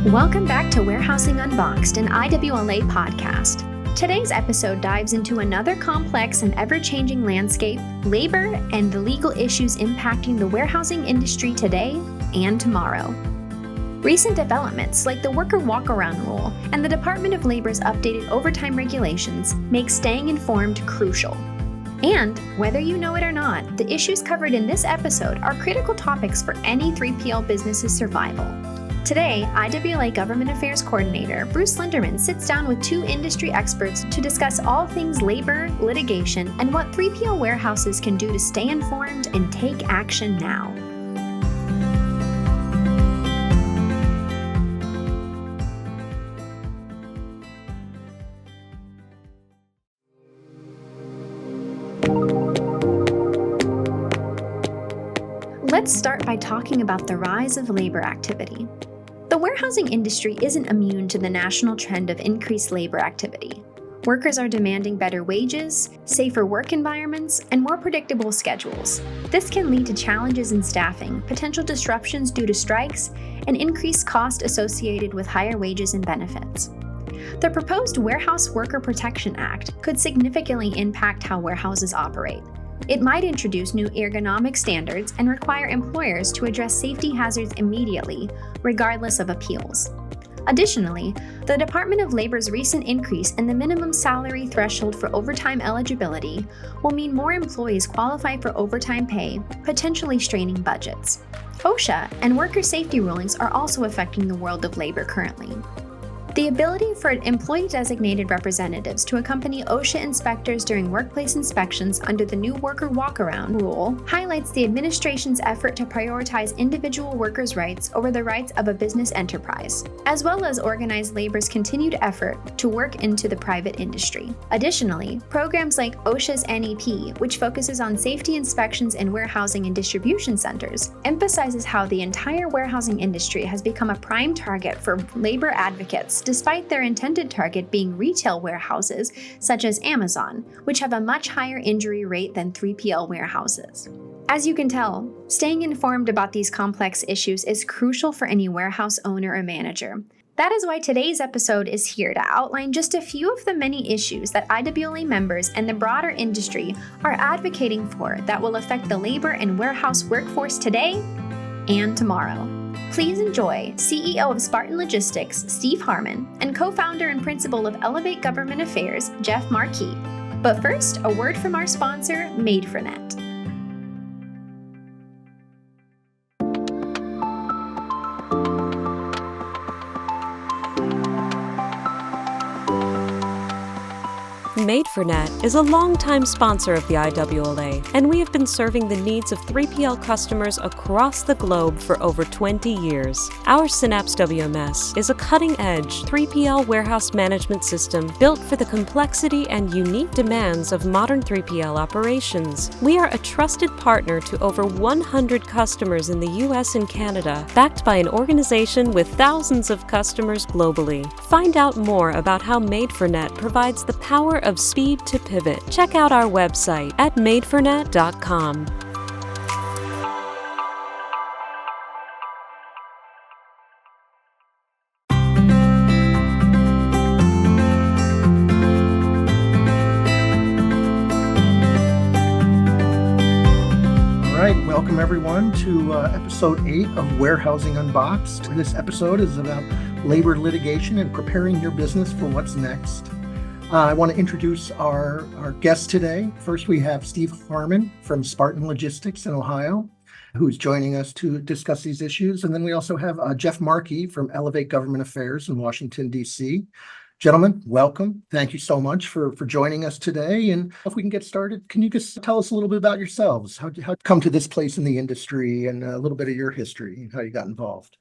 Welcome back to Warehousing Unboxed, an IWLA podcast. Today's episode dives into another complex and ever-changing landscape, labor, and the legal issues impacting the warehousing industry today and tomorrow. Recent developments like the worker walkaround rule and the Department of Labor's updated overtime regulations make staying informed crucial. And, whether you know it or not, the issues covered in this episode are critical topics for any 3PL business's survival. Today, IWLA Government Affairs Coordinator Bruce Linderman sits down with two industry experts to discuss all things labor, litigation, and what 3PL warehouses can do to stay informed and take action now. Let's start by talking about the rise of labor activity. The warehousing industry isn't immune to the national trend of increased labor activity. Workers are demanding better wages, safer work environments, and more predictable schedules. This can lead to challenges in staffing, potential disruptions due to strikes, and increased cost associated with higher wages and benefits. The proposed Warehouse Worker Protection Act could significantly impact how warehouses operate. It might introduce new ergonomic standards and require employers to address safety hazards immediately, regardless of appeals. Additionally, the Department of Labor's recent increase in the minimum salary threshold for overtime eligibility will mean more employees qualify for overtime pay, potentially straining budgets. OSHA and worker safety rulings are also affecting the world of labor currently. The ability for employee-designated representatives to accompany OSHA inspectors during workplace inspections under the new worker walkaround rule highlights the administration's effort to prioritize individual workers' rights over the rights of a business enterprise, as well as organized labor's continued effort to work into the private industry. Additionally, programs like OSHA's NEP, which focuses on safety inspections in warehousing and distribution centers, emphasizes how the entire warehousing industry has become a prime target for labor advocates, despite their intended target being retail warehouses such as Amazon, which have a much higher injury rate than 3PL warehouses. As you can tell, staying informed about these complex issues is crucial for any warehouse owner or manager. That is why today's episode is here to outline just a few of the many issues that IWLA members and the broader industry are advocating for that will affect the labor and warehouse workforce today and tomorrow. Please enjoy CEO of Spartan Logistics, Steve Harmon, and co-founder and principal of IWLA Government Affairs, Jeff Markey. But first, a word from our sponsor, Made4Net. Made4Net is a longtime sponsor of the IWLA, and we have been serving the needs of 3PL customers across the globe for over 20 years. Our Synapse WMS is a cutting-edge 3PL warehouse management system built for the complexity and unique demands of modern 3PL operations. We are a trusted partner to over 100 customers in the US and Canada, backed by an organization with thousands of customers globally. Find out more about how Made4Net provides the power of speed to pivot. Check out our website at made4net.com. All right, welcome everyone to episode 8 of Warehousing Unboxed. This episode is about labor litigation and preparing your business for what's next. I want to introduce our guest today. First, we have Steve Harmon from Spartan Logistics in Ohio, who's joining us to discuss these issues. And then we also have Jeff Markey from IWLA Government Affairs in Washington, D.C. Gentlemen, welcome. Thank you so much for joining us today. And if we can get started, can you just tell us a little bit about yourselves? How you come to this place in the industry and a little bit of your history and how you got involved?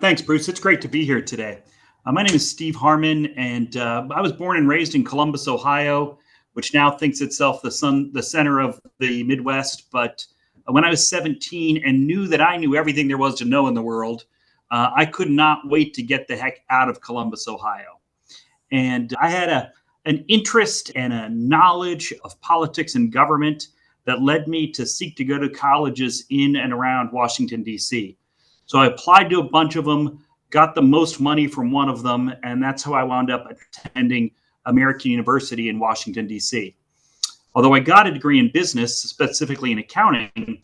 Thanks, Bruce. It's great to be here today. My name is Steve Harmon, and I was born and raised in Columbus, Ohio, which now thinks itself the center of the Midwest. But when I was 17 and knew that I knew everything there was to know in the world, I could not wait to get the heck out of Columbus, Ohio. And I had an interest and a knowledge of politics and government that led me to seek to go to colleges in and around Washington, D.C. So I applied to a bunch of them, got the most money from one of them, and that's how I wound up attending American University in Washington, D.C. Although I got a degree in business, specifically in accounting, I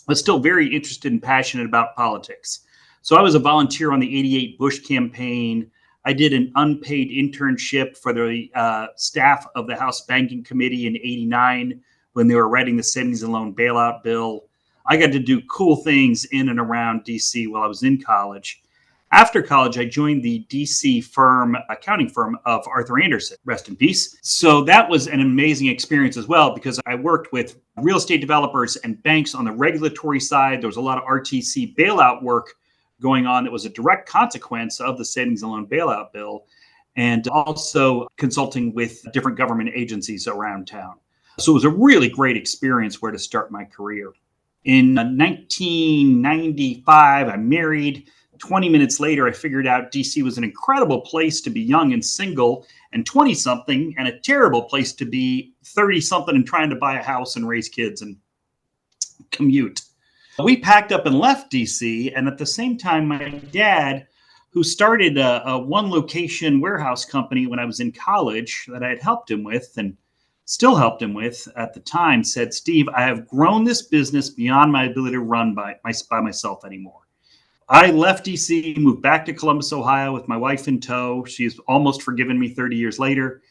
was still very interested and passionate about politics. So I was a volunteer on the 88 Bush campaign. I did an unpaid internship for the staff of the House Banking Committee in 89 when they were writing the savings and loan bailout bill. I got to do cool things in and around DC while I was in college. After college, I joined the DC accounting firm of Arthur Andersen, rest in peace. So that was an amazing experience as well, because I worked with real estate developers and banks on the regulatory side. There was a lot of RTC bailout work going on that was a direct consequence of the savings and loan bailout bill, and also consulting with different government agencies around town. So it was a really great experience where to start my career. In 1995, I married. 20 minutes later, I figured out DC was an incredible place to be young and single and 20-something, and a terrible place to be 30-something and trying to buy a house and raise kids and commute. We packed up and left DC, and at the same time, my dad, who started a one-location warehouse company when I was in college that I had helped him with and still helped him with at the time, said, "Steve, I have grown this business beyond my ability to run by myself anymore." I left DC, moved back to Columbus, Ohio with my wife in tow. She's almost forgiven me 30 years later.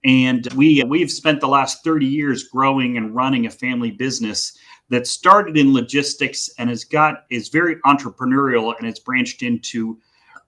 And we've spent the last 30 years growing and running a family business that started in logistics and is very entrepreneurial, and it's branched into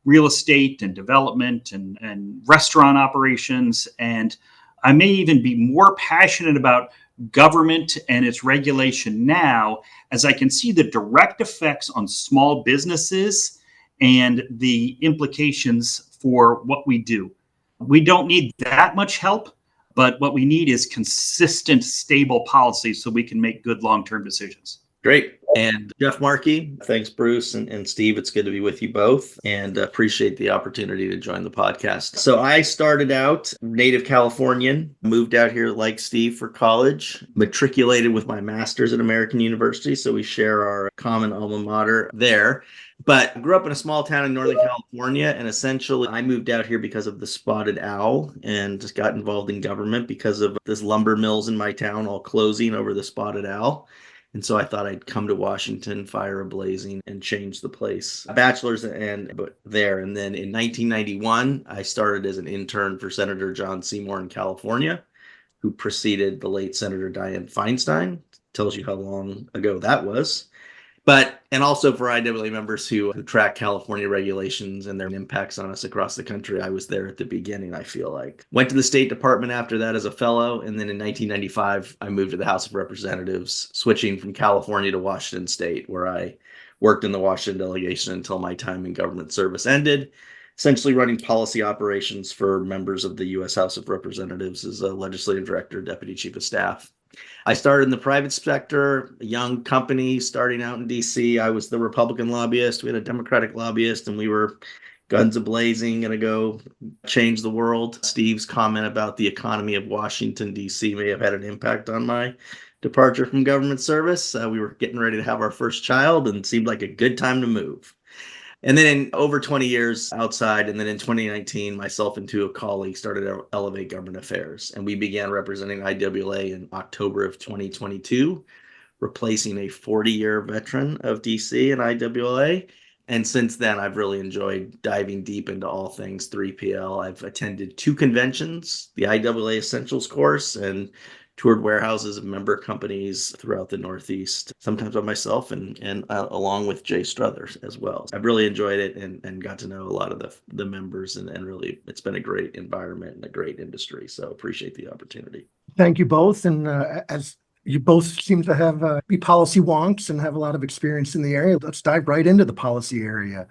real estate and development and restaurant operations. And I may even be more passionate about government and its regulation now, as I can see the direct effects on small businesses and the implications for what we do. We don't need that much help, but what we need is consistent, stable policy so we can make good long-term decisions. Great. And Jeff Markey, thanks, Bruce and Steve. It's good to be with you both, and appreciate the opportunity to join the podcast. So I started out native Californian, moved out here like Steve for college, matriculated with my master's at American University. So we share our common alma mater there. But grew up in a small town in Northern California, and essentially I moved out here because of the spotted owl, and just got involved in government because of this lumber mills in my town all closing over the spotted owl. And so I thought I'd come to Washington, fire a-blazing, and change the place. A bachelor's there. And then in 1991, I started as an intern for Senator John Seymour in California, who preceded the late Senator Dianne Feinstein. Tells you how long ago that was. And also for IWLA members who track California regulations and their impacts on us across the country. I was there at the beginning, I feel like. Went to the State Department after that as a fellow. And then in 1995, I moved to the House of Representatives, switching from California to Washington State, where I worked in the Washington delegation until my time in government service ended, essentially running policy operations for members of the U.S. House of Representatives as a legislative director, deputy chief of staff. I started in the private sector, a young company starting out in DC. I was the Republican lobbyist. We had a Democratic lobbyist, and we were guns a-blazing, going to go change the world. Steve's comment about the economy of Washington, DC may have had an impact on my departure from government service. We were getting ready to have our first child, and it seemed like a good time to move. And then in over 20 years outside, and then in 2019, myself and two colleagues started IWLA Government Affairs, and we began representing IWLA in October of 2022, replacing a 40-year veteran of DC and IWLA. And since then, I've really enjoyed diving deep into all things 3PL. I've attended 2 conventions, the IWLA Essentials course, and toured warehouses of member companies throughout the Northeast, sometimes by myself and along with Jay Struthers as well. I've really enjoyed it and got to know a lot of the members, and really it's been a great environment and a great industry. So appreciate the opportunity. Thank you both. And as you both seem to have be policy wonks and have a lot of experience in the area, let's dive right into the policy area.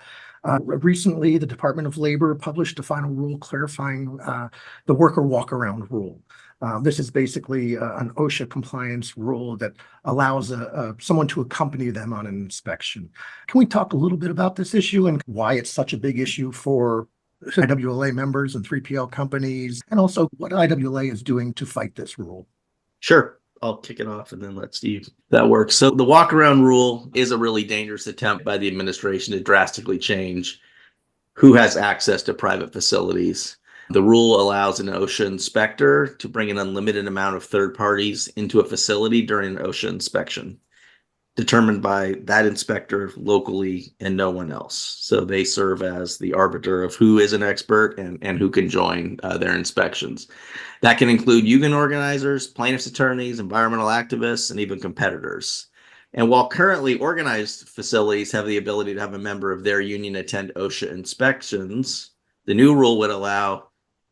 Recently, the Department of Labor published a final rule clarifying the worker walkaround rule. This is basically an OSHA compliance rule that allows someone to accompany them on an inspection. Can we talk a little bit about this issue and why it's such a big issue for IWLA members and 3PL companies, and also what IWLA is doing to fight this rule? Sure. I'll kick it off and then let Steve. That works. So the walkaround rule is a really dangerous attempt by the administration to drastically change who has access to private facilities. The rule allows an OSHA inspector to bring an unlimited amount of third parties into a facility during an OSHA inspection, determined by that inspector locally and no one else. So they serve as the arbiter of who is an expert and who can join their inspections. That can include union organizers, plaintiffs' attorneys, environmental activists, and even competitors. And while currently organized facilities have the ability to have a member of their union attend OSHA inspections, the new rule would allow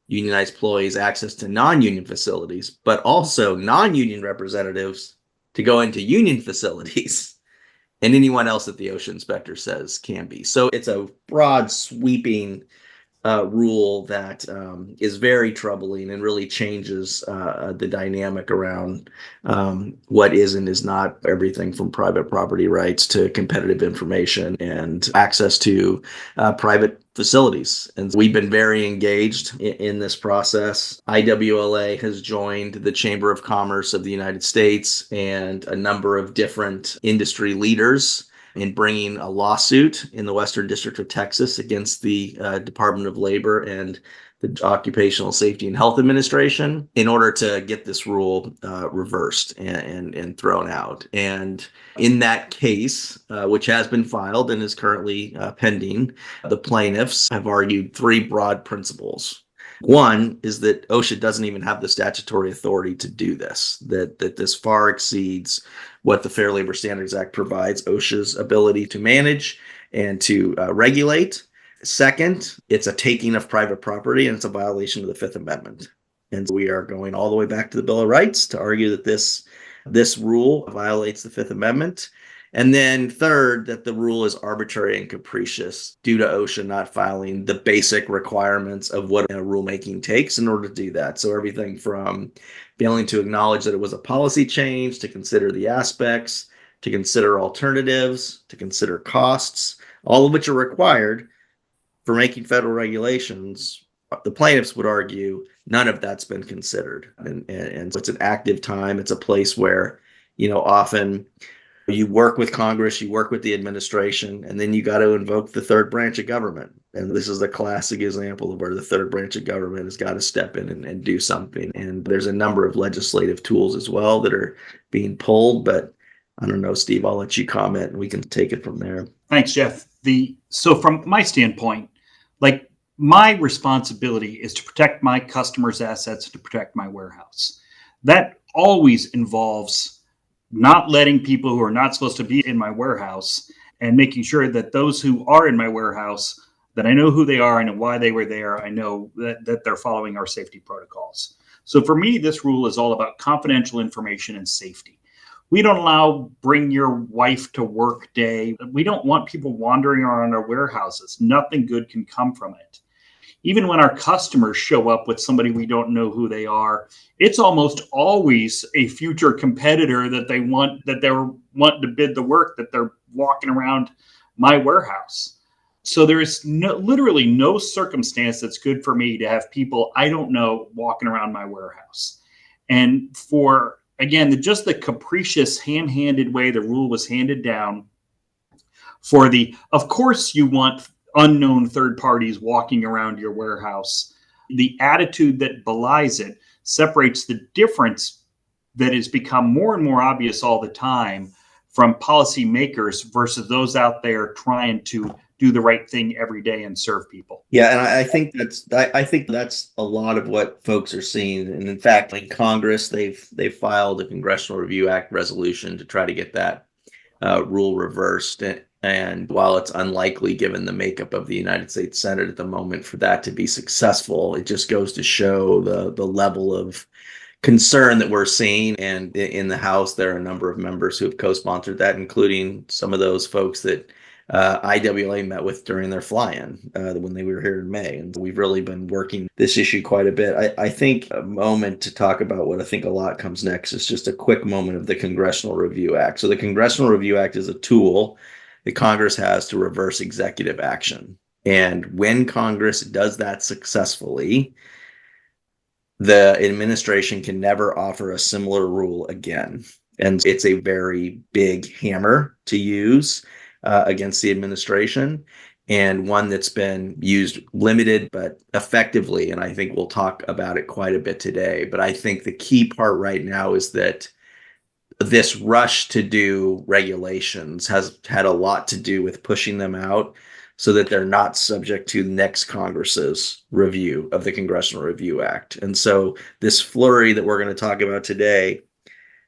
unionized employees access to non-union facilities, but also non-union representatives to go into union facilities and anyone else that the OSHA inspector says can be. So it's a broad, sweeping rule that is very troubling and really changes the dynamic around what is and is not everything from private property rights to competitive information and access to private facilities. And we've been very engaged in this process. IWLA has joined the Chamber of Commerce of the United States and a number of different industry leaders in bringing a lawsuit in the Western District of Texas against the Department of Labor and the Occupational Safety and Health Administration in order to get this rule reversed and thrown out. And in that case, which has been filed and is currently pending, the plaintiffs have argued three broad principles. One is that OSHA doesn't even have the statutory authority to do this, that this far exceeds what the Fair Labor Standards Act provides OSHA's ability to manage and to regulate. Second, it's a taking of private property and it's a violation of the Fifth Amendment. And we are going all the way back to the Bill of Rights to argue that this rule violates the Fifth Amendment. And then third, that the rule is arbitrary and capricious due to OSHA not filing the basic requirements of what a rulemaking takes in order to do that. So everything from failing to acknowledge that it was a policy change, to consider the aspects, to consider alternatives, to consider costs, all of which are required for making federal regulations. The plaintiffs would argue none of that's been considered. And so it's an active time. It's a place where, often you work with Congress, you work with the administration, and then you got to invoke the third branch of government. And this is the classic example of where the third branch of government has got to step in and do something. And there's a number of legislative tools as well that are being pulled. But I don't know, Steve, I'll let you comment and we can take it from there. Thanks, Jeff. So from my standpoint, my responsibility is to protect my customers' assets, to protect my warehouse. That always involves not letting people who are not supposed to be in my warehouse and making sure that those who are in my warehouse, that I know who they are, I know why they were there, I know that they're following our safety protocols. So for me, this rule is all about confidential information and safety. We don't allow bring your wife to work day. We don't want people wandering around our warehouses. Nothing good can come from it. Even when our customers show up with somebody we don't know who they are, it's almost always a future competitor that they're wanting to bid the work, that they're walking around my warehouse. So there is literally no circumstance that's good for me to have people I don't know walking around my warehouse. And for, again, just the capricious, ham-handed way the rule was handed down, of course you want unknown third parties walking around your warehouse. The attitude that belies it separates the difference that has become more and more obvious all the time from policymakers versus those out there trying to do the right thing every day and serve people. Yeah, and I think that's a lot of what folks are seeing. And in fact, in Congress, they've filed a Congressional Review Act resolution to try to get that rule reversed. And while it's unlikely, given the makeup of the United States Senate at the moment, for that to be successful, it just goes to show the level of concern that we're seeing. And in the House, there are a number of members who have co-sponsored that, including some of those folks that IWLA met with during their fly-in when they were here in May. And we've really been working this issue quite a bit. I think a moment to talk about what I think a lot comes next is just a quick moment of the Congressional Review Act. So the Congressional Review Act is a tool that Congress has to reverse executive action. And when Congress does that successfully, the administration can never offer a similar rule again. And it's a very big hammer to use against the administration. and one that's been used limited but effectively. And I think we'll talk about it quite a bit today. But I think the key part right now is that this rush to do regulations has had a lot to do with pushing them out so that they're not subject to next Congress's review of the Congressional Review Act. And so this flurry that we're going to talk about today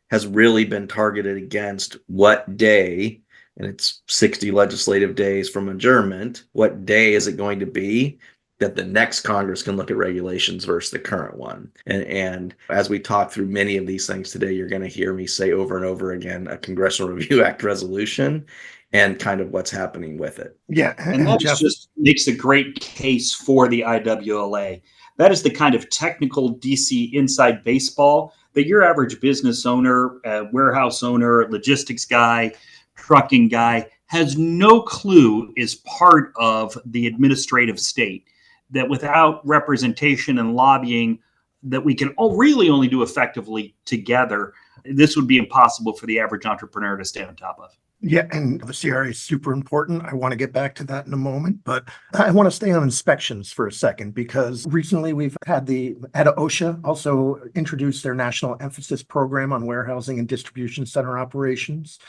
has really been targeted against what day, and it's 60 legislative days from adjournment, what day is it going to be that the next Congress can look at regulations versus the current one. And as we talk through many of these things today, you're going to hear me say over and over again, a Congressional Review Act resolution and kind of what's happening with it. Yeah. And that Jeff, just makes a great case for the IWLA. That is the kind of technical DC inside baseball that your average business owner, warehouse owner, logistics guy, trucking guy has no clue is part of the administrative state. That without representation and lobbying that we can really only do effectively together, this would be impossible for the average entrepreneur to stay on top of. yeah, and the CRA is super important. I want to get back to that in a moment, but I want to stay on inspections for a second because recently we've had OSHA also introduced their national emphasis program on warehousing and distribution center operations.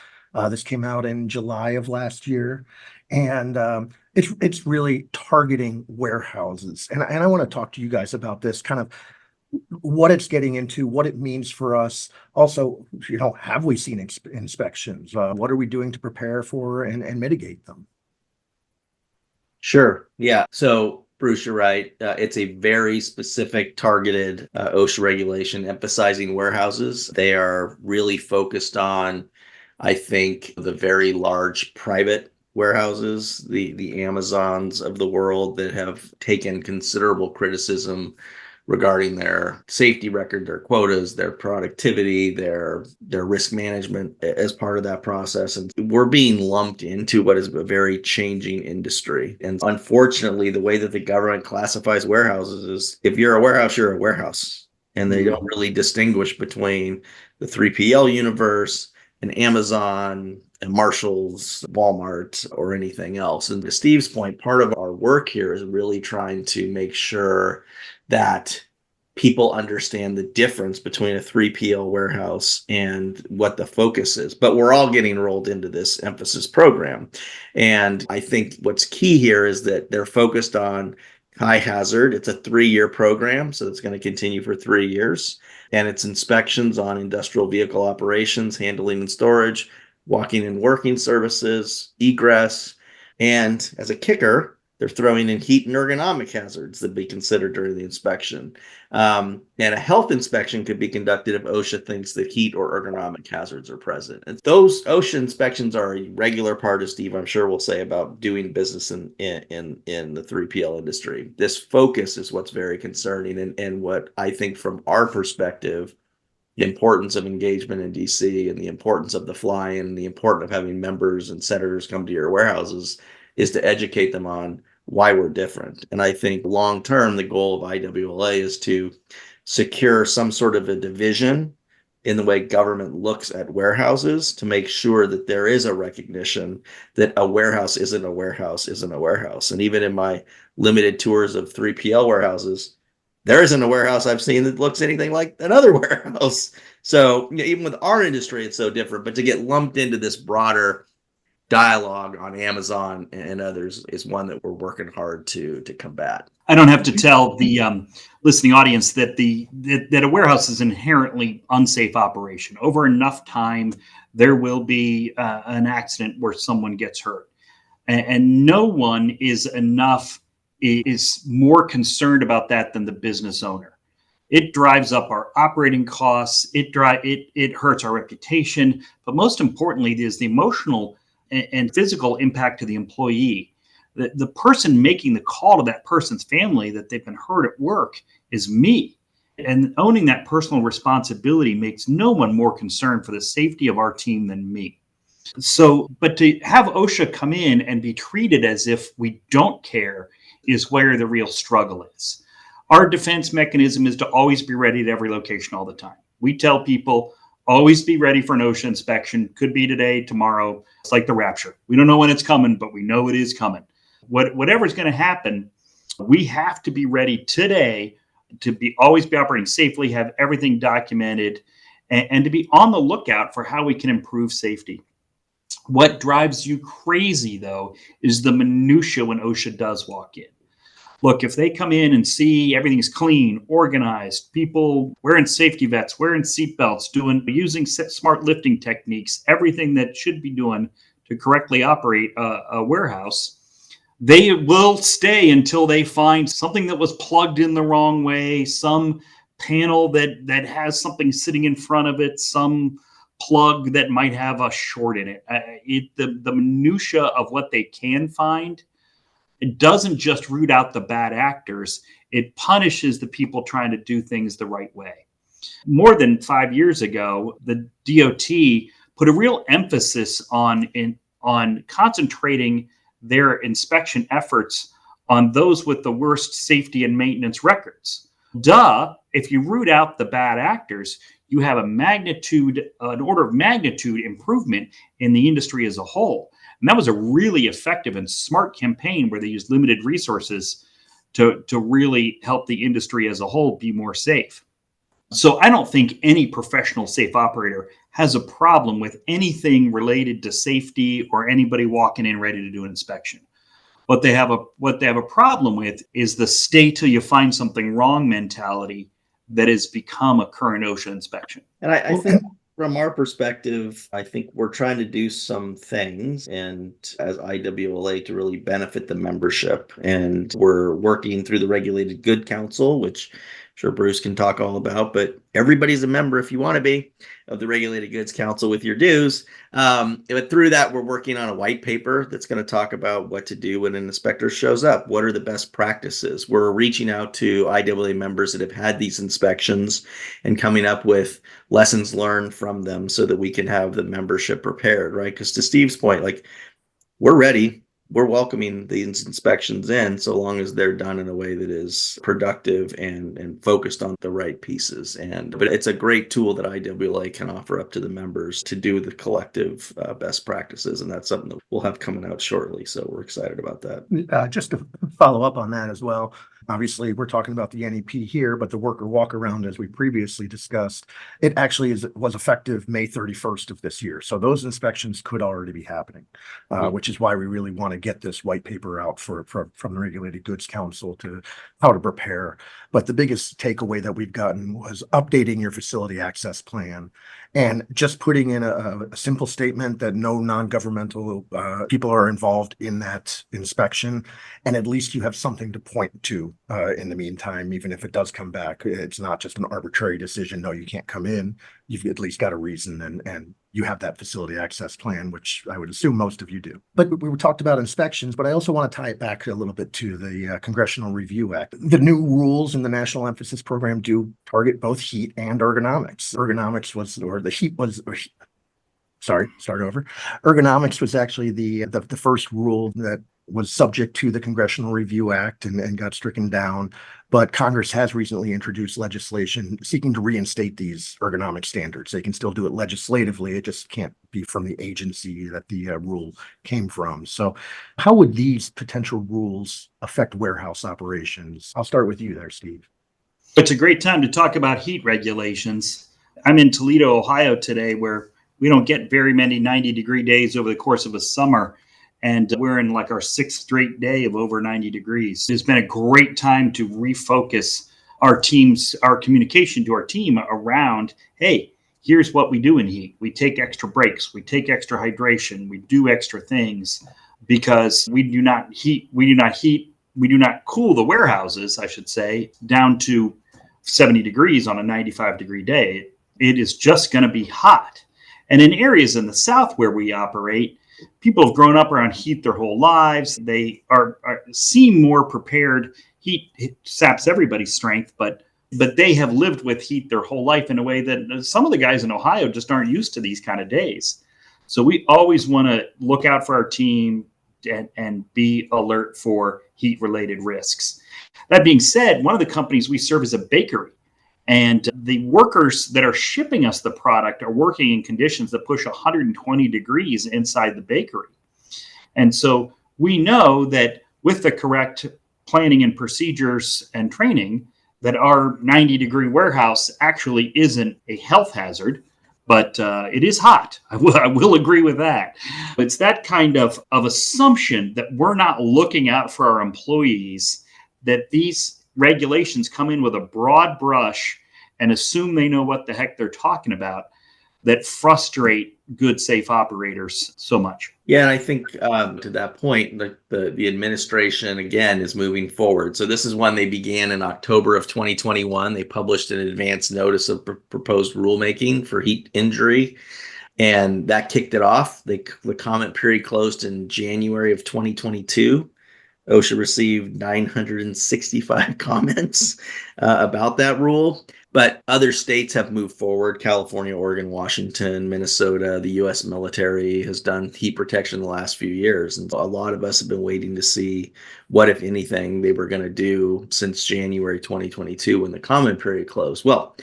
This came out in July of last year, and it's really targeting warehouses. And I want to talk to you guys about this, kind of what it's getting into, what it means for us. Also, have we seen inspections? What are we doing to prepare for and mitigate them? Sure. Yeah. So Bruce, you're right. It's a very specific targeted OSHA regulation emphasizing warehouses. They are really focused on, I think, the very large private warehouses, the Amazons of the world that have taken considerable criticism regarding their safety record, their quotas, their productivity, their risk management as part of that process. And we're being lumped into what is a very changing industry. And unfortunately, the way that the government classifies warehouses is if you're a warehouse, you're a warehouse. And they don't really distinguish between the 3PL universe, an Amazon, a Marshall's, Walmart, or anything else. And to Steve's point, part of our work here is really trying to make sure that people understand the difference between a 3PL warehouse and what the focus is. But we're all getting rolled into this emphasis program. And I think what's key here is that they're focused on high hazard. It's a 3-year program, so it's going to continue for 3 years. And it's inspections on industrial vehicle operations, handling and storage, walking and working services, egress, and as a kicker, they're throwing in heat and ergonomic hazards that be considered during the inspection. And a health inspection could be conducted if OSHA thinks that heat or ergonomic hazards are present. And those OSHA inspections are a regular part, as Steve, I'm sure, will say about doing business in the 3PL industry. This focus is what's very concerning, and what I think from our perspective, the importance of engagement in DC and the importance of the fly-in and the importance of having members and senators come to your warehouses is to educate them on why we're different. And I think long-term, the goal of IWLA is to secure some sort of a division in the way government looks at warehouses to make sure that there is a recognition that a warehouse isn't a warehouse isn't a warehouse. And even in my limited tours of 3PL warehouses, there isn't a warehouse I've seen that looks anything like another warehouse. So even with our industry, it's so different. But to get lumped into this broader dialogue on Amazon and others is one that we're working hard to combat. I don't have to tell the listening audience that that a warehouse is an inherently unsafe operation. Over enough time, there will be an accident where someone gets hurt, and no one is more concerned about that than the business owner. It drives up our operating costs. It hurts our reputation, but most importantly, there's the emotional and physical impact to the employee. The person making the call to that person's family that they've been hurt at work is me. And owning that personal responsibility makes no one more concerned for the safety of our team than me. So, but to have OSHA come in and be treated as if we don't care is where the real struggle is. Our defense mechanism is to always be ready at every location all the time. We tell people, always be ready for an OSHA inspection. Could be today, tomorrow. It's like the rapture. We don't know when it's coming, but we know it is coming. whatever's going to happen, we have to be ready today to always be operating safely, have everything documented, and to be on the lookout for how we can improve safety. What drives you crazy, though, is the minutia when OSHA does walk in. Look, if they come in and see everything's clean, organized, people wearing safety vests, wearing seatbelts, using smart lifting techniques, everything that should be doing to correctly operate a warehouse, they will stay until they find something that was plugged in the wrong way, some panel that has something sitting in front of it, some plug that might have a short in it. The minutia of what they can find, it doesn't just root out the bad actors, it punishes the people trying to do things the right way. More than 5 years ago, the DOT put a real emphasis on concentrating their inspection efforts on those with the worst safety and maintenance records. If you root out the bad actors, you have an order of magnitude improvement in the industry as a whole. And that was a really effective and smart campaign where they used limited resources to really help the industry as a whole be more safe. So I don't think any professional safe operator has a problem with anything related to safety or anybody walking in ready to do an inspection. What they have a problem with is the stay till you find something wrong mentality that has become a current OSHA inspection. And I think from our perspective, I think we're trying to do some things and as IWLA to really benefit the membership. And we're working through the Regulated Good Council, which I'm sure Bruce can talk all about, but everybody's a member if you want to be of the Regulated Goods Council with your dues. But through that, we're working on a white paper that's going to talk about what to do when an inspector shows up. What are the best practices? We're reaching out to IWLA members that have had these inspections and coming up with lessons learned from them so that we can have the membership prepared, right? Because to Steve's point, like, we're ready. We're welcoming these inspections in so long as they're done in a way that is productive and focused on the right pieces. But it's a great tool that IWLA can offer up to the members to do the collective best practices. And that's something that we'll have coming out shortly. So we're excited about that. Just to follow up on that as well. Obviously, we're talking about the NEP here, but the worker walkaround, as we previously discussed, it actually was effective May 31st of this year. So those inspections could already be happening, which is why we really want to get this white paper out from the Regulated Goods Council to how to prepare. But the biggest takeaway that we've gotten was updating your facility access plan and just putting in a simple statement that no non-governmental people are involved in that inspection. And at least you have something to point to in the meantime, even if it does come back. It's not just an arbitrary decision. No, you can't come in. You've at least got a reason and you have that facility access plan, which I would assume most of you do. But we talked about inspections, but I also want to tie it back a little bit to the Congressional Review Act. The new rules in the National Emphasis Program do target both heat and ergonomics. Ergonomics Ergonomics was actually the first rule that was subject to the Congressional Review Act and got stricken down. But Congress has recently introduced legislation seeking to reinstate these ergonomic standards. They can still do it legislatively. It just can't be from the agency that the rule came from. So how would these potential rules affect warehouse operations? I'll start with you there, Steve. It's a great time to talk about heat regulations. I'm in Toledo, Ohio today, where we don't get very many 90-degree days over the course of a summer. And we're in like our 6th straight day of over 90 degrees. It's been a great time to refocus our communication to our team around, hey, here's what we do in heat. We take extra breaks, we take extra hydration, we do extra things because we do not cool the warehouses, I should say, down to 70 degrees on a 95-degree day. It is just going to be hot. And in areas in the South where we operate, people have grown up around heat their whole lives. They seem more prepared. Heat saps everybody's strength, but they have lived with heat their whole life in a way that some of the guys in Ohio just aren't used to these kind of days. So we always want to look out for our team and be alert for heat-related risks. That being said, one of the companies we serve is a bakery. And the workers that are shipping us the product are working in conditions that push 120 degrees inside the bakery. And so we know that with the correct planning and procedures and training, that our 90-degree warehouse actually isn't a health hazard, but it is hot. I will agree with that. It's that kind of assumption that we're not looking out for our employees, that these regulations come in with a broad brush and assume they know what the heck they're talking about, that frustrate good, safe operators so much. Yeah, and I think to that point, the administration, again, is moving forward. So this is when they began in October of 2021. They published an advance notice of proposed rulemaking for heat injury, and that kicked it off. The comment period closed in January of 2022. OSHA received 965 comments about that rule. But other states have moved forward. California, Oregon, Washington, Minnesota, the U.S. military has done heat protection the last few years. And a lot of us have been waiting to see what, if anything, they were going to do since January 2022 when the comment period closed. Well,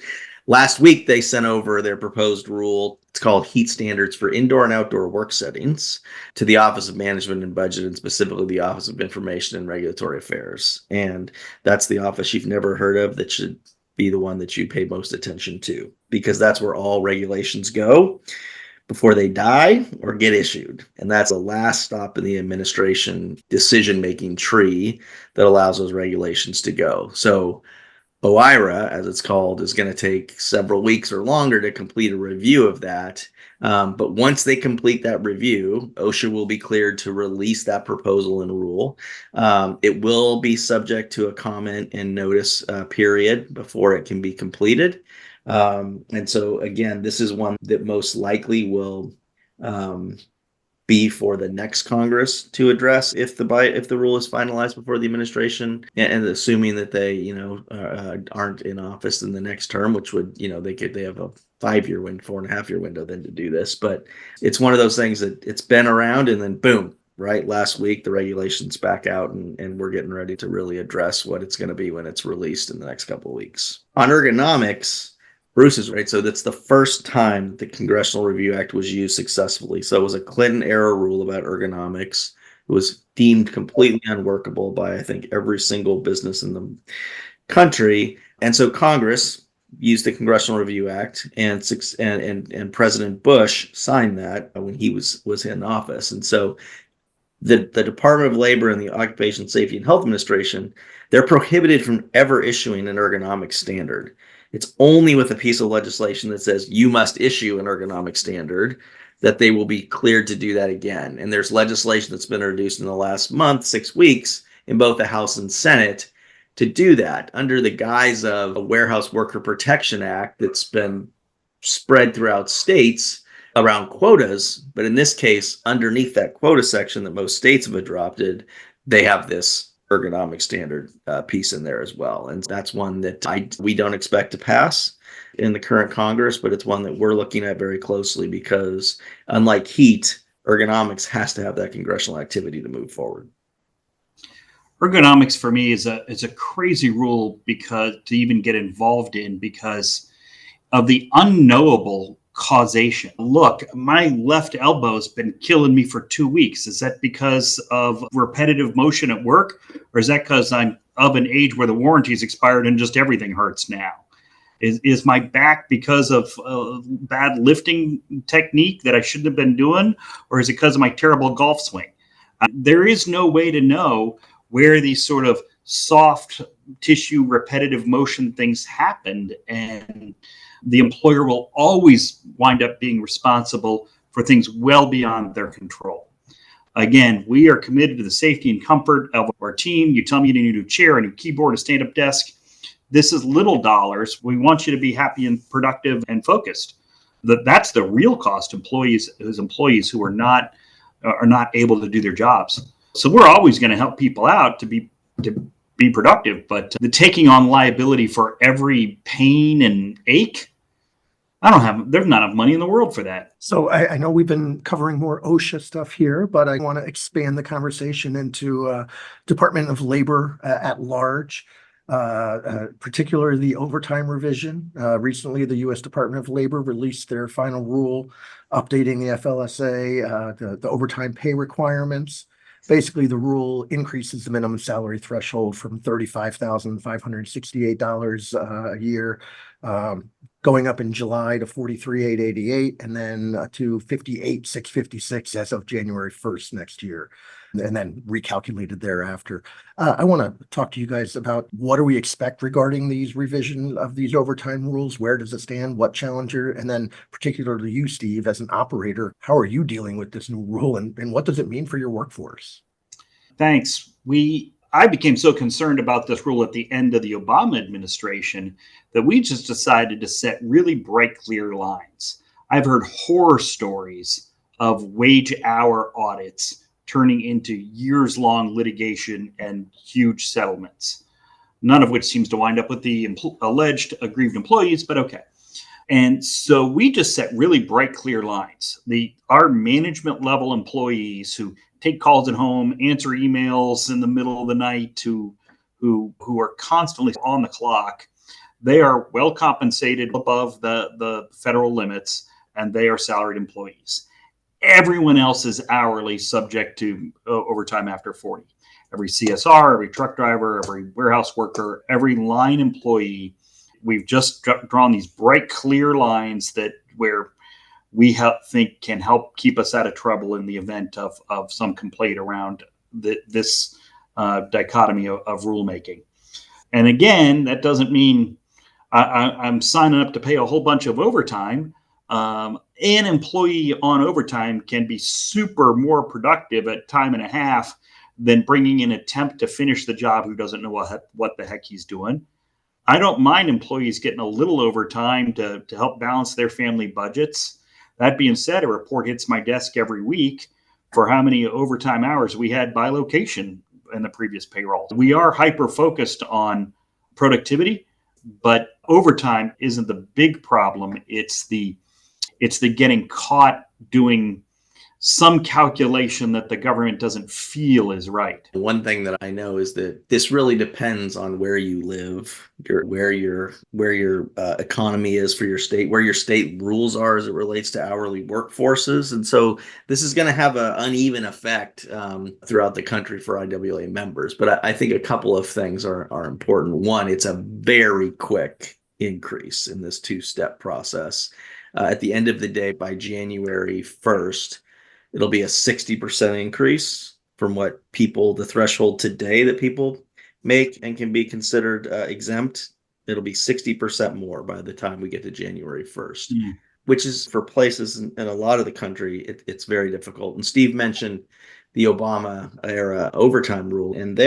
last week they sent over their proposed rule. It's called Heat Standards for Indoor and Outdoor Work Settings to the Office of Management and Budget, and specifically the Office of Information and Regulatory Affairs. And that's the office you've never heard of that should be the one that you pay most attention to, because that's where all regulations go before they die or get issued. And that's the last stop in the administration decision-making tree that allows those regulations to go. So OIRA, as it's called, is going to take several weeks or longer to complete a review of that. But once they complete that review, OSHA will be cleared to release that proposal and rule. It will be subject to a comment and notice period before it can be completed. And so, again, this is one that most likely will be for the next Congress to address if the rule is finalized before the administration, and assuming that they aren't in office in the next term, which would they have a 5-year window, 4.5-year window then to do this. But it's one of those things that it's been around, and then boom, right, last week the regulations back out, and we're getting ready to really address what it's going to be when it's released in the next couple of weeks. On ergonomics, Bruce is right. So that's the first time that the Congressional Review Act was used successfully. So it was a Clinton-era rule about ergonomics. It was deemed completely unworkable by, I think, every single business in the country. And so Congress used the Congressional Review Act, and President Bush signed that when he was in office. And so the Department of Labor and the Occupational Safety and Health Administration, they're prohibited from ever issuing an ergonomic standard. It's only with a piece of legislation that says you must issue an ergonomic standard that they will be cleared to do that again. And there's legislation that's been introduced in the last month, 6 weeks, in both the House and Senate to do that under the guise of a Warehouse Worker Protection Act that's been spread throughout states around quotas. But in this case, underneath that quota section that most states have adopted, they have this ergonomic standard piece in there as well. And that's one that we don't expect to pass in the current Congress, but it's one that we're looking at very closely because, unlike heat, ergonomics has to have that congressional activity to move forward. Ergonomics for me is a crazy rule because to even get involved in, because of the unknowable causation. Look, my left elbow's been killing me for 2 weeks. Is that because of repetitive motion at work, or is that because I'm of an age where the warranty's expired and just everything hurts now? Is my back because of bad lifting technique that I shouldn't have been doing, or is it because of my terrible golf swing? There is no way to know where these sort of soft tissue repetitive motion things happened, and the employer will always wind up being responsible for things well beyond their control. Again, we are committed to the safety and comfort of our team. You tell me you need a new chair, a new keyboard, a stand-up desk. This is little dollars. We want you to be happy and productive and focused. That's the real cost. Employees who are not able to do their jobs. So we're always going to help people out to be productive, but the taking on liability for every pain and ache, there's not enough money in the world for that. So I know we've been covering more OSHA stuff here, but I want to expand the conversation into Department of Labor at large, particularly the overtime revision. Recently, the U.S. Department of Labor released their final rule updating the FLSA, the overtime pay requirements. Basically, the rule increases the minimum salary threshold from $35,568 a year, going up in July to $43,888, and then to $58,656 as of January 1st next year, and then recalculated thereafter. I want to talk to you guys about what do we expect regarding these revision of these overtime rules? Where does it stand? What challenger? And then particularly you, Steve, as an operator, how are you dealing with this new rule, and what does it mean for your workforce? Thanks. I became so concerned about this rule at the end of the Obama administration that we just decided to set really bright, clear lines. I've heard horror stories of wage hour audits turning into years-long litigation and huge settlements, none of which seems to wind up with the alleged aggrieved employees, but okay. And so we just set really bright, clear lines. Our management level employees who take calls at home, answer emails in the middle of the night, who are constantly on the clock, they are well compensated above the federal limits, and they are salaried employees. Everyone else is hourly, subject to overtime after 40. Every CSR, every truck driver, every warehouse worker, every line employee. We've just drawn these bright, clear lines where we think can help keep us out of trouble in the event of some complaint around this dichotomy of rulemaking. And again, that doesn't mean I'm signing up to pay a whole bunch of overtime. An employee on overtime can be super more productive at time and a half than bringing in an attempt to finish the job who doesn't know what the heck he's doing. I don't mind employees getting a little overtime to help balance their family budgets. That being said, a report hits my desk every week for how many overtime hours we had by location in the previous payroll. We are hyper-focused on productivity, but overtime isn't the big problem. It's the getting caught doing some calculation that the government doesn't feel is right. One thing that I know is that this really depends on where you live, where your economy is for your state, where your state rules are as it relates to hourly workforces. And so this is going to have an uneven effect throughout the country for IWLA members. But I think a couple of things are important. One, it's a very quick increase in this two-step process. At the end of the day, by January 1st, it'll be a 60% increase from what the threshold today that people make and can be considered exempt. It'll be 60% more by the time we get to January 1st, which is for places in a lot of the country, it's very difficult. And Steve mentioned the Obama era overtime rule, and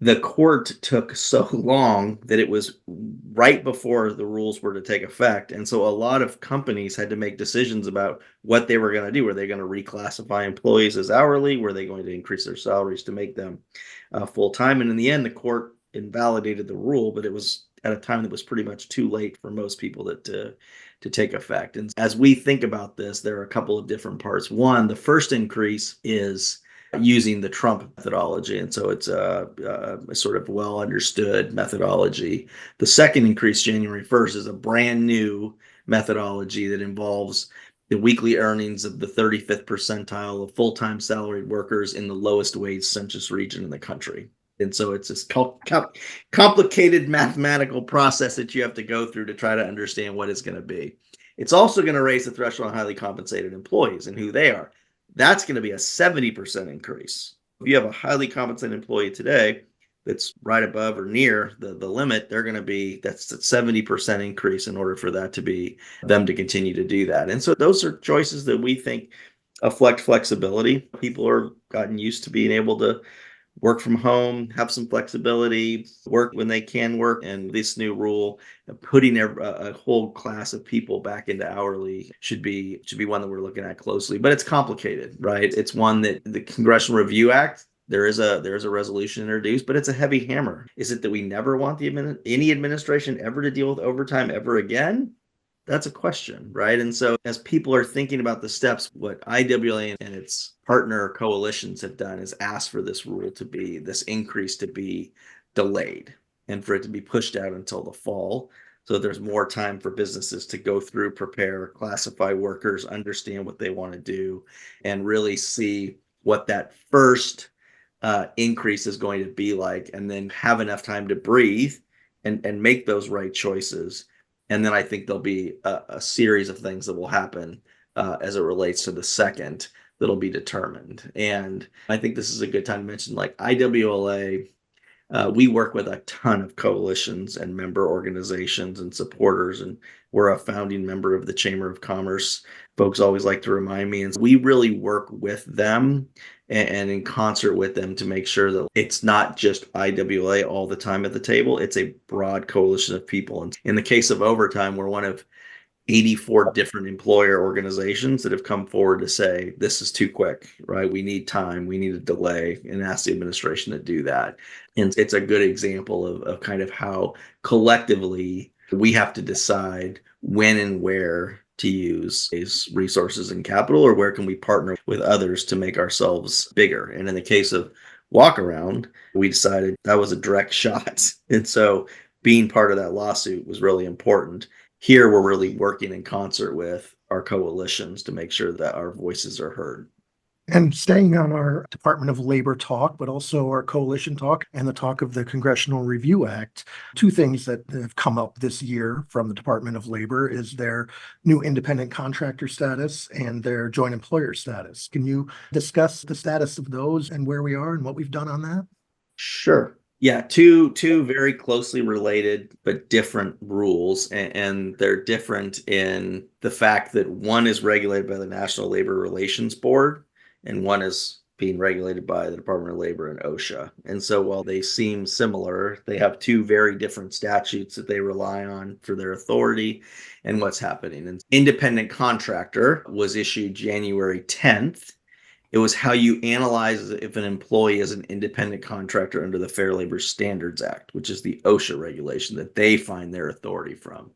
the court took so long that it was right before the rules were to take effect. And so a lot of companies had to make decisions about what they were going to do. Were they going to reclassify employees as hourly? Were they going to increase their salaries to make them full-time? And in the end, the court invalidated the rule, but it was at a time that was pretty much too late for most people to take effect. And as we think about this, there are a couple of different parts. One, the first increase is using the Trump methodology. And so it's a sort of well understood methodology. The second increase, January 1st, is a brand new methodology that involves the weekly earnings of the 35th percentile of full-time salaried workers in the lowest wage census region in the country. And so it's this complicated mathematical process that you have to go through to try to understand what it's going to be. It's also going to raise the threshold on highly compensated employees and who they are. That's going to be a 70% increase. If you have a highly compensated employee today that's right above or near the limit, that's a 70% increase in order for that to be them to continue to do that. And so those are choices that we think affect flexibility. People are gotten used to being able to work from home, have some flexibility, work when they can work. And this new rule, putting a whole class of people back into hourly should be one that we're looking at closely. But it's complicated, right? It's one that the Congressional Review Act, there is a resolution introduced, but it's a heavy hammer. Is it that we never want any administration ever to deal with overtime ever again? That's a question, right? And so as people are thinking about the steps, what IWLA and its partner coalitions have done is ask for this increase to be delayed and for it to be pushed out until the fall. So there's more time for businesses to go through, prepare, classify workers, understand what they want to do, and really see what that first increase is going to be like, and then have enough time to breathe and make those right choices. And then I think there'll be a series of things that will happen as it relates to the second that'll be determined. And I think this is a good time to mention, like IWLA, we work with a ton of coalitions and member organizations and supporters, and we're a founding member of the Chamber of Commerce. Folks always like to remind me, and we really work with them and in concert with them to make sure that it's not just IWLA all the time at the table. It's a broad coalition of people. And in the case of overtime, we're one of 84 different employer organizations that have come forward to say, this is too quick, right? We need time, we need a delay, and ask the administration to do that. And it's a good example of kind of how collectively we have to decide when and where to use these resources and capital, or where can we partner with others to make ourselves bigger. And in the case of Walkaround, we decided that was a direct shot. And so being part of that lawsuit was really important. Here, we're really working in concert with our coalitions to make sure that our voices are heard. And staying on our Department of Labor talk, but also our coalition talk and the talk of the Congressional Review Act, two things that have come up this year from the Department of Labor is their new independent contractor status and their joint employer status. Can you discuss the status of those and where we are and what we've done on that? Sure. Yeah, two very closely related but different rules, and they're different in the fact that one is regulated by the National Labor Relations Board and one is being regulated by the Department of Labor and OSHA. And so while they seem similar, they have two very different statutes that they rely on for their authority and what's happening. And independent contractor was issued January 10th. It was how you analyze if an employee is an independent contractor under the Fair Labor Standards Act, which is the OSHA regulation that they find their authority from.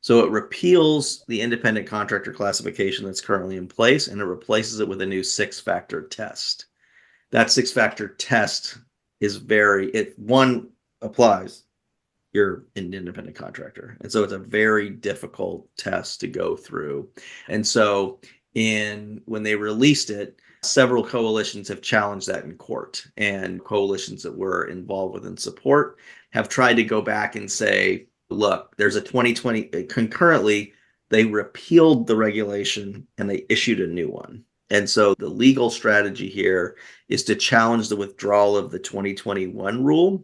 So it repeals the independent contractor classification that's currently in place, and it replaces it with a new 6-factor test. That 6-factor test is if one applies, you're an independent contractor. And so it's a very difficult test to go through. And so when they released it, several coalitions have challenged that in court, and coalitions that we're involved with in support have tried to go back and say, look, there's a 2020, concurrently, they repealed the regulation and they issued a new one. And so the legal strategy here is to challenge the withdrawal of the 2021 rule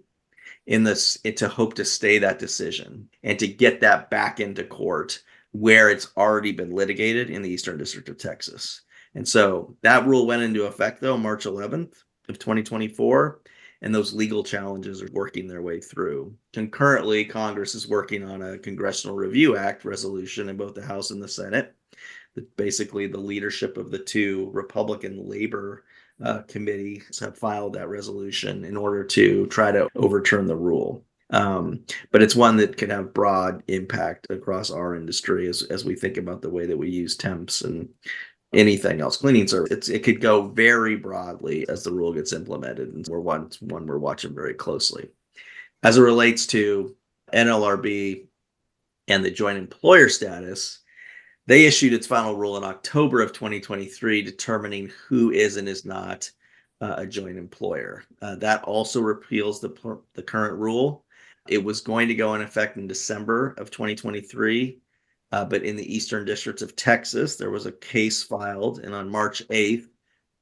to hope to stay that decision and to get that back into court where it's already been litigated in the Eastern District of Texas. And so that rule went into effect, though, March 11th of 2024, and those legal challenges are working their way through. Concurrently, Congress is working on a Congressional Review Act resolution in both the House and the Senate. Basically, the leadership of the two Republican labor committees have filed that resolution in order to try to overturn the rule. But it's one that can have broad impact across our industry as we think about the way that we use temps and anything else, cleaning service. It could go very broadly as the rule gets implemented, and we're one we're watching very closely. As it relates to NLRB and the joint employer status, they issued its final rule in October of 2023, determining who is and is not a joint employer. That also repeals the current rule. It was going to go in effect in December of 2023. But in the Eastern District of Texas, there was a case filed, and on March 8th,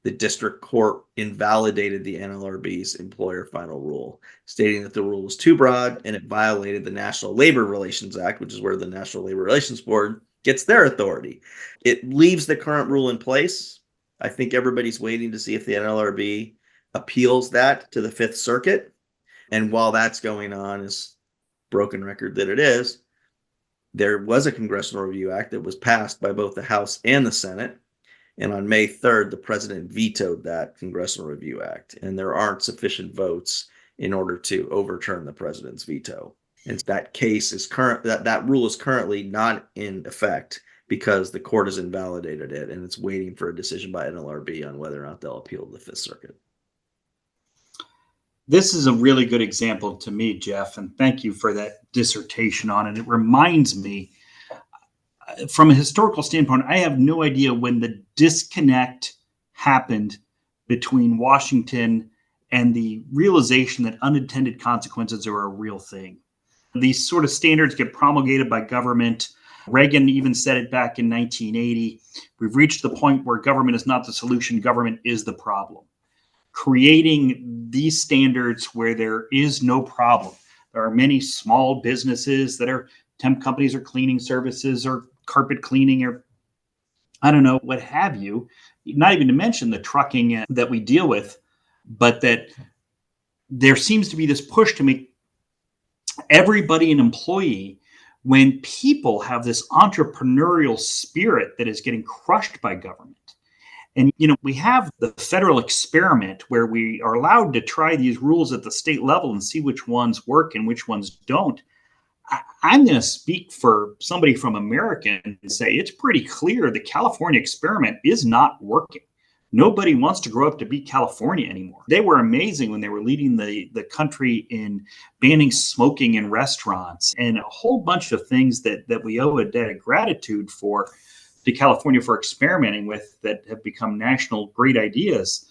the district court invalidated the NLRB's employer final rule, stating that the rule was too broad and it violated the National Labor Relations Act, which is where the National Labor Relations Board gets their authority. It leaves the current rule in place. I think everybody's waiting to see if the NLRB appeals that to the Fifth Circuit. And while that's going on, as broken record that it is, there was a Congressional Review Act that was passed by both the House and the Senate. And on May 3rd, the president vetoed that Congressional Review Act. And there aren't sufficient votes in order to overturn the president's veto. And that case is that rule is currently not in effect because the court has invalidated it, and it's waiting for a decision by NLRB on whether or not they'll appeal to the Fifth Circuit. This is a really good example to me, Jeff, and thank you for that dissertation on it. It reminds me, from a historical standpoint, I have no idea when the disconnect happened between Washington and the realization that unintended consequences are a real thing. These sort of standards get promulgated by government. Reagan even said it back in 1980. We've reached the point where government is not the solution, government is the problem. Creating these standards where there is no problem. There are many small businesses that are temp companies or cleaning services or carpet cleaning or I don't know, what have you, not even to mention the trucking that we deal with, but that there seems to be this push to make everybody an employee when people have this entrepreneurial spirit that is getting crushed by government. And, we have the federal experiment where we are allowed to try these rules at the state level and see which ones work and which ones don't. I'm going to speak for somebody from America and say it's pretty clear the California experiment is not working. Nobody wants to grow up to be California anymore. They were amazing when they were leading the country in banning smoking in restaurants and a whole bunch of things that we owe a debt of gratitude for to California for experimenting with that have become national great ideas.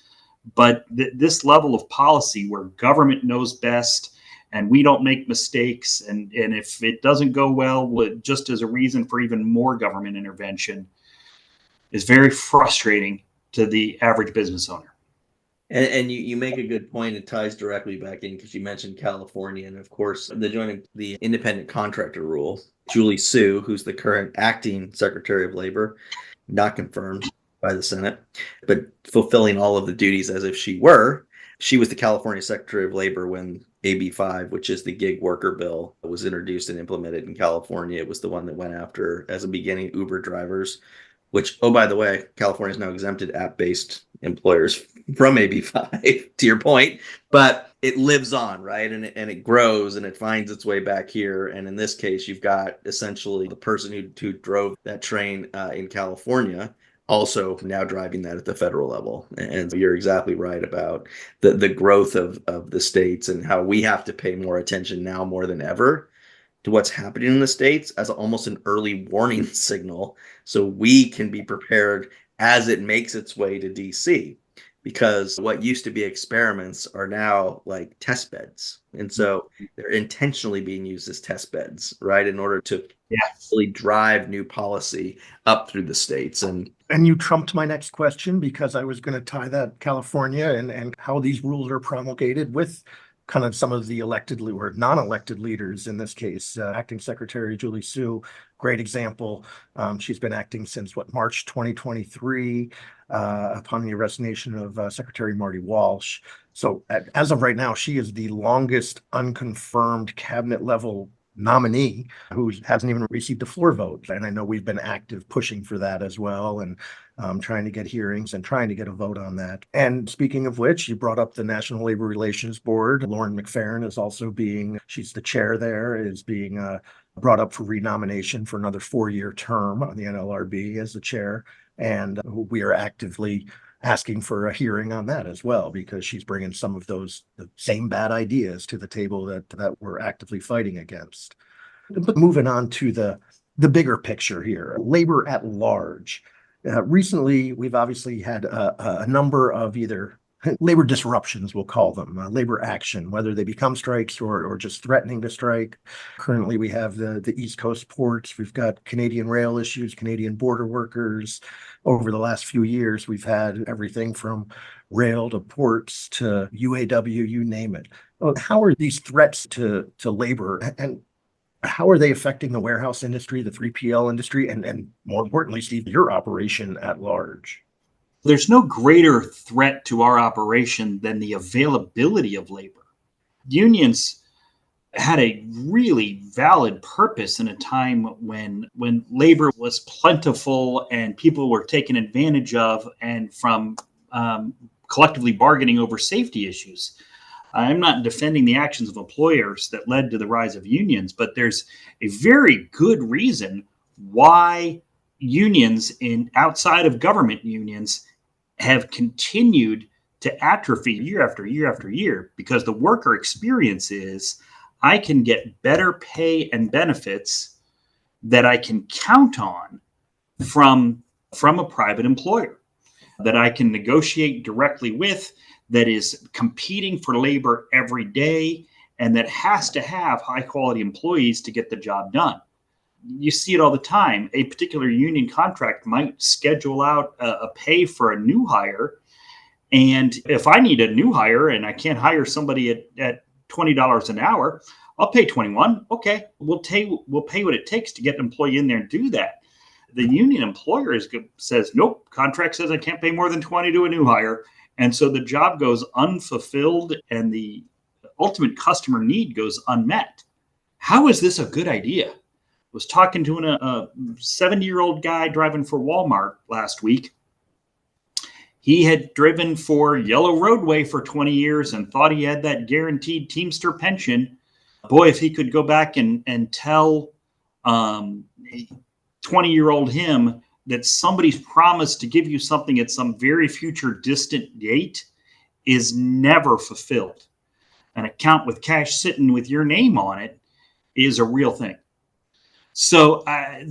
But this level of policy where government knows best and we don't make mistakes, and if it doesn't go well, just as a reason for even more government intervention, is very frustrating to the average business owner. And you make a good point. It ties directly back in because you mentioned California. And of course, the independent contractor rule, Julie Su, who's the current acting Secretary of Labor, not confirmed by the Senate, but fulfilling all of the duties as if she were. She was the California Secretary of Labor when AB 5, which is the gig worker bill, was introduced and implemented in California. It was the one that went after, as a beginning, Uber drivers, which, oh, by the way, California is now exempted app-based employers from AB 5, to your point, but it lives on, right? And it grows and it finds its way back here. And in this case, you've got essentially the person who drove that train in California also now driving that at the federal level. And you're exactly right about the growth of the states and how we have to pay more attention now more than ever to what's happening in the states as almost an early warning signal so we can be prepared as it makes its way to DC. Because what used to be experiments are now like test beds. And so they're intentionally being used as test beds, right, in order to really drive new policy up through the states. And you trumped my next question because I was going to tie that California and how these rules are promulgated with kind of some of the elected or non-elected leaders. In this case, Acting Secretary Julie Su, great example. She's been acting since March 2023 upon the resignation of Secretary Marty Walsh. So as of right now, she is the longest unconfirmed cabinet level nominee who hasn't even received a floor vote. And I know we've been active pushing for that as well, and trying to get hearings and trying to get a vote on that. And speaking of which, you brought up the National Labor Relations Board. Lauren McFerrin is also she's the chair there, is being brought up for renomination for another 4-year term on the NLRB as the chair. And we are actively asking for a hearing on that as well, because she's bringing some of the same bad ideas to the table that we're actively fighting against. But moving on to the bigger picture here, labor at large. Recently, we've obviously had a number of either labor disruptions, we'll call them, labor action, whether they become strikes or just threatening to strike. Currently, we have the East Coast ports. We've got Canadian rail issues, Canadian border workers. Over the last few years, we've had everything from rail to ports to UAW, you name it. How are these threats to labor, and how are they affecting the warehouse industry, the 3PL industry, and more importantly, Steve, your operation at large? There's no greater threat to our operation than the availability of labor. Unions had a really valid purpose in a time when labor was plentiful and people were taken advantage of, and from collectively bargaining over safety issues. I'm not defending the actions of employers that led to the rise of unions, but there's a very good reason why unions outside of government unions have continued to atrophy year after year after year, because the worker experience is I can get better pay and benefits that I can count on from a private employer, that I can negotiate directly with, that is competing for labor every day and that has to have high quality employees to get the job done. You see it all the time. A particular union contract might schedule out a pay for a new hire. And if I need a new hire and I can't hire somebody at $20 an hour, I'll pay 21. Okay, we'll pay what it takes to get an employee in there and do that. The union employer says, nope, contract says I can't pay more than 20 to a new hire. And so the job goes unfulfilled and the ultimate customer need goes unmet. How is this a good idea? I was talking to a 70-year-old guy driving for Walmart last week. He had driven for Yellow Roadway for 20 years and thought he had that guaranteed Teamster pension. Boy, if he could go back and tell 20-year-old him that somebody's promised to give you something at some very future distant date is never fulfilled. An account with cash sitting with your name on it is a real thing. So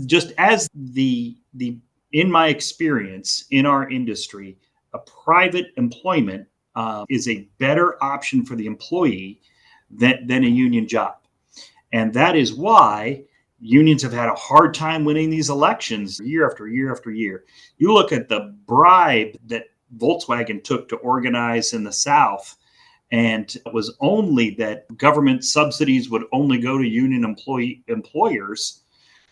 just as in my experience in our industry, a private employment is a better option for the employee than a union job. And that is why unions have had a hard time winning these elections year after year after year. You look at the bribe that Volkswagen took to organize in the South, and it was only that government subsidies would only go to union employers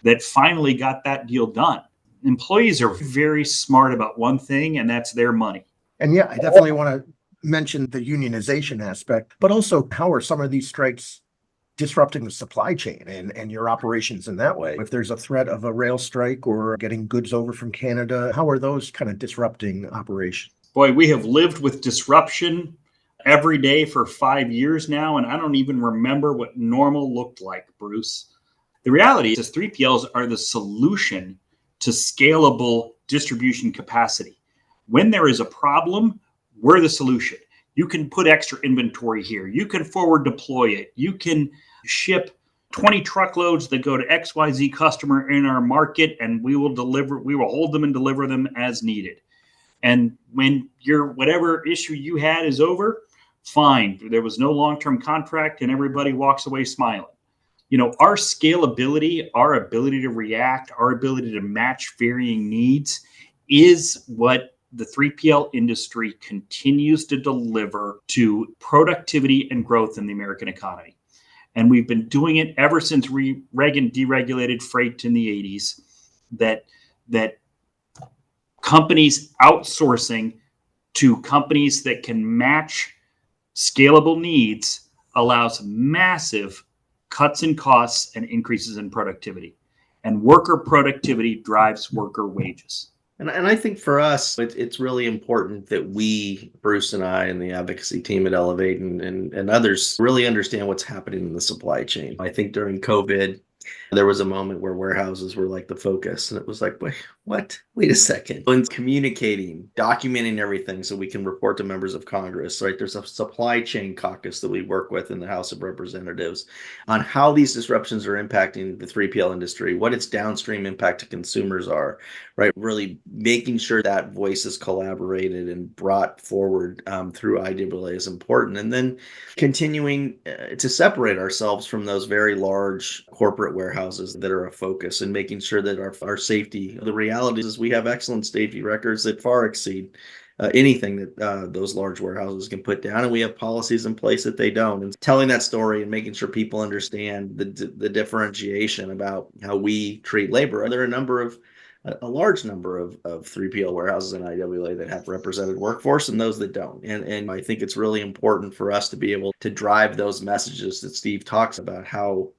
that finally got that deal done. Employees are very smart about one thing, and that's their money. And yeah, I definitely want to mention the unionization aspect, but also how are some of these strikes disrupting the supply chain and your operations in that way? If there's a threat of a rail strike or getting goods over from Canada, how are those kind of disrupting operations? Boy, we have lived with disruption every day for 5 years now, and I don't even remember what normal looked like, Bruce. The reality is 3PLs are the solution to scalable distribution capacity. When there is a problem, we're the solution. You can put extra inventory here. You can forward deploy it. You can ship 20 truckloads that go to XYZ customer in our market, and we will hold them and deliver them as needed. And when your whatever issue you had is over, fine. There was no long-term contract and everybody walks away smiling. You know, our scalability, our ability to react, our ability to match varying needs is what the 3PL industry continues to deliver to productivity and growth in the American economy. And we've been doing it ever since Reagan deregulated freight in the 80s, that companies outsourcing to companies that can match scalable needs allows massive cuts in costs and increases in productivity. And worker productivity drives worker wages. And I think for us, it's really important that we, Bruce and I, and the advocacy team at Elevate and others really understand what's happening in the supply chain. I think during COVID, there was a moment where warehouses were like the focus, and it was like, wait, what? Wait a second. And communicating, documenting everything so we can report to members of Congress, right? There's a supply chain caucus that we work with in the House of Representatives on how these disruptions are impacting the 3PL industry, what its downstream impact to consumers are, right? Really making sure that voice is collaborated and brought forward through IWLA is important. And then continuing to separate ourselves from those very large corporate warehouses that are a focus and making sure that our safety, the reality is we have excellent safety records that far exceed anything that those large warehouses can put down. And we have policies in place that they don't. And telling that story and making sure people understand the differentiation about how we treat labor. There are a large number of 3PL warehouses in IWLA that have represented workforce and those that don't. And I think it's really important for us to be able to drive those messages that Steve talks about, how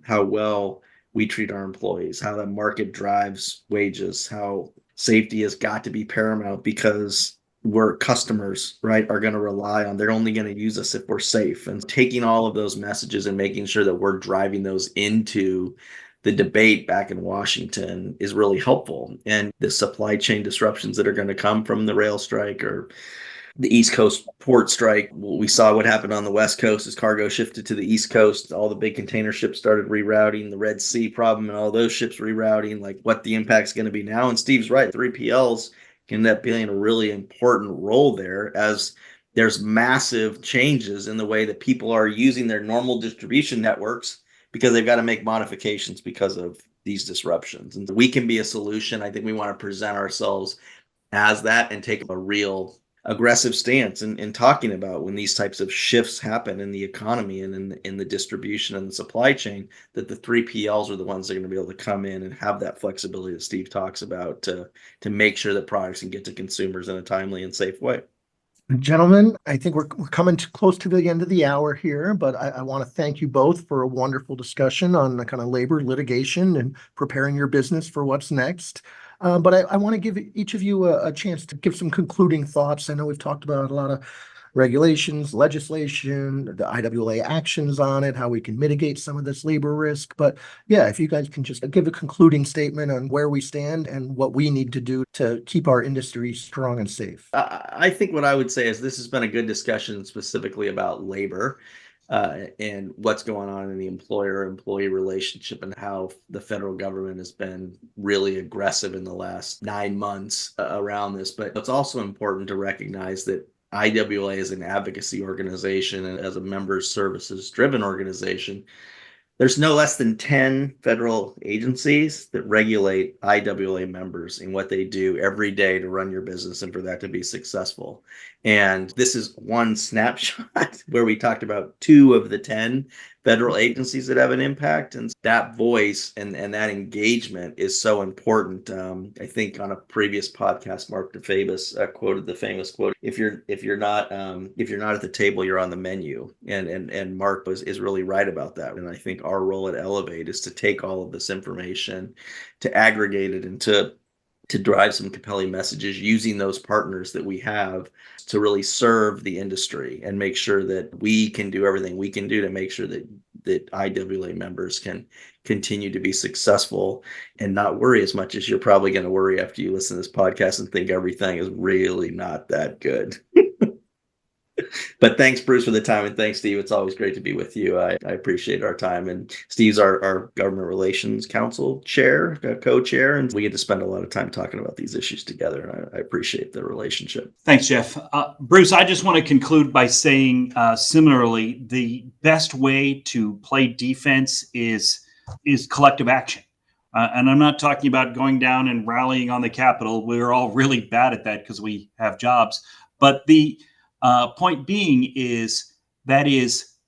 well we treat our employees, how the market drives wages, how safety has got to be paramount because we're customers, right, are going to rely on, they're only going to use us if we're safe. And taking all of those messages and making sure that we're driving those into the debate back in Washington is really helpful. And the supply chain disruptions that are going to come from the rail strike or the East Coast port strike. We saw what happened on the West Coast as cargo shifted to the East Coast. All the big container ships started rerouting, the Red Sea problem and all those ships rerouting, like what the impact's going to be now. And Steve's right, 3PLs can end up playing a really important role there as there's massive changes in the way that people are using their normal distribution networks because they've got to make modifications because of these disruptions. And we can be a solution. I think we want to present ourselves as that and take a real aggressive stance in talking about when these types of shifts happen in the economy and in the distribution and the supply chain, that the 3PLs are the ones that are going to be able to come in and have that flexibility that Steve talks about to make sure that products can get to consumers in a timely and safe way. Gentlemen, I think we're coming close to the end of the hour here, but I want to thank you both for a wonderful discussion on the kind of labor litigation and preparing your business for what's next. But I want to give each of you a chance to give some concluding thoughts. I know we've talked about a lot of regulations, legislation, the IWLA actions on it, how we can mitigate some of this labor risk. But yeah, if you guys can just give a concluding statement on where we stand and what we need to do to keep our industry strong and safe. I think what I would say is this has been a good discussion specifically about labor and what's going on in the employer-employee relationship and how the federal government has been really aggressive in the last 9 months around this. But it's also important to recognize that IWLA is an advocacy organization, and as a member services driven organization, there's no less than 10 federal agencies that regulate IWLA members in what they do every day to run your business and for that to be successful. And this is one snapshot where we talked about 2 of the 10 federal agencies that have an impact. And that voice and that engagement is so important. I think on a previous podcast, Mark DeFabus quoted the famous quote, if you're not at the table, you're on the menu. And Mark is really right about that. And I think our role at Elevate is to take all of this information, to aggregate it, and to drive some compelling messages using those partners that we have to really serve the industry and make sure that we can do everything we can do to make sure that IWLA members can continue to be successful and not worry as much as you're probably going to worry after you listen to this podcast and think everything is really not that good. But thanks, Bruce, for the time, and thanks, Steve. It's always great to be with you. I appreciate our time. And Steve's our Government Relations Council chair, co-chair, and we get to spend a lot of time talking about these issues together. And I appreciate the relationship. Thanks, Jeff. Bruce, I just want to conclude by saying similarly, the best way to play defense is collective action. And I'm not talking about going down and rallying on the Capitol. We're all really bad at that because we have jobs. But the point being is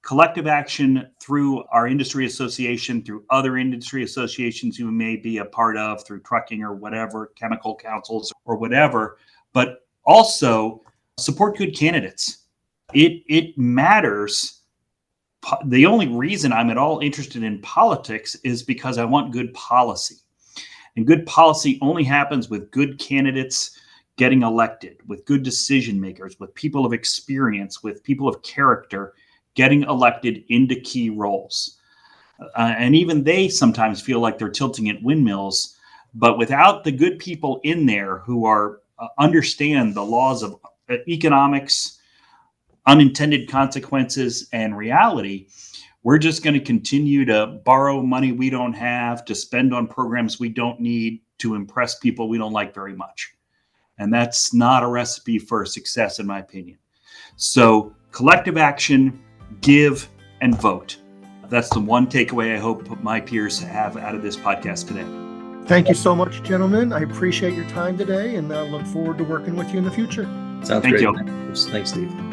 collective action through our industry association, through other industry associations you may be a part of, through trucking or whatever, chemical councils or whatever, but also support good candidates. It matters. The only reason I'm at all interested in politics is because I want good policy. And good policy only happens with good candidates getting elected, with good decision makers, with people of experience, with people of character getting elected into key roles. And even they sometimes feel like they're tilting at windmills, but without the good people in there who are understand the laws of economics, unintended consequences, and reality, we're just going to continue to borrow money we don't have, to spend on programs we don't need, to impress people we don't like very much. And that's not a recipe for success, in my opinion. So collective action, give, and vote. That's the one takeaway I hope my peers have out of this podcast today. Thank you so much, gentlemen. I appreciate your time today and look forward to working with you in the future. Sounds Thank great. you. Thanks, Steve.